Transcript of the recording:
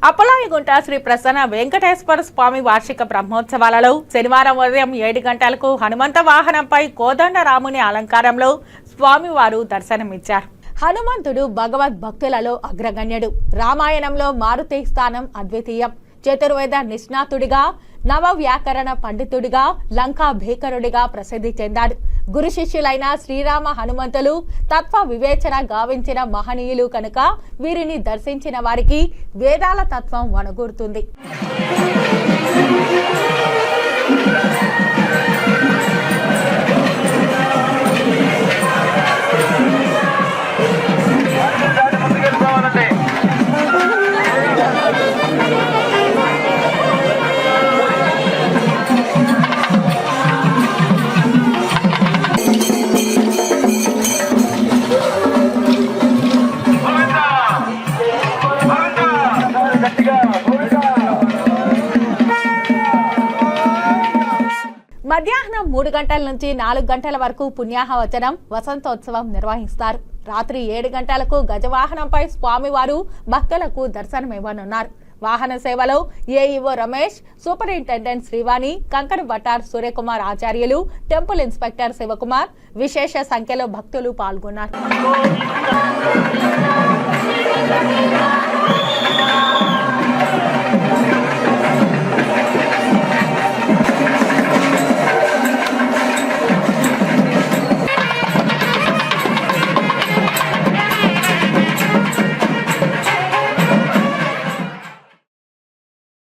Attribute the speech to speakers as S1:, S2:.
S1: అప్పలాయగుంట శ్రీ ప్రసన్న వెంకటేశ్వర స్వామి వార్షిక బ్రహ్మోత్సవాలలో శనివారం ఉదయం 7 గంటలకు హనుమంత వాహనంపై కోదండరాముని అలంకారంలో స్వామివారు దర్శనమిచ్చారు. హనుమంతుడు భగవద్ భక్తులలో అగ్రగణ్యుడు. రామాయణంలో మారుతి స్థానం అద్వితీయం. చతుర్వేద నిష్ణాతుడిగా, నవ వ్యాకరణ పండితుడిగా, లంకా భీకరుడిగా ప్రసిద్ధి చెందాడు. గురు శిష్యులైన శ్రీరామ హనుమంతులు తత్వ వివేచన గావించిన మహనీయులు కనుక వీరిని దర్శించిన వారికి వేదాల తత్వం వనగూరుతుంది. మధ్యాహ్నం 3 గంటల నుంచి 4 గంటల వరకు పుణ్యాహవచనం, వసంతోత్సవం నిర్వహిస్తారు. రాత్రి 7 గంటలకు గజవాహనంపై స్వామివారు భక్తులకు దర్శనమివ్వనున్నారు. వాహన సేవలో ఏఈఓ రమేష్, సూపరింటెండెంట్ శ్రీవాణి, కంకణ భట్టార్ సూర్యకుమార్ ఆచార్యులు, టెంపుల్ ఇన్స్పెక్టర్ శివకుమార్, విశేష సంఖ్యలో భక్తులు పాల్గొన్నారు.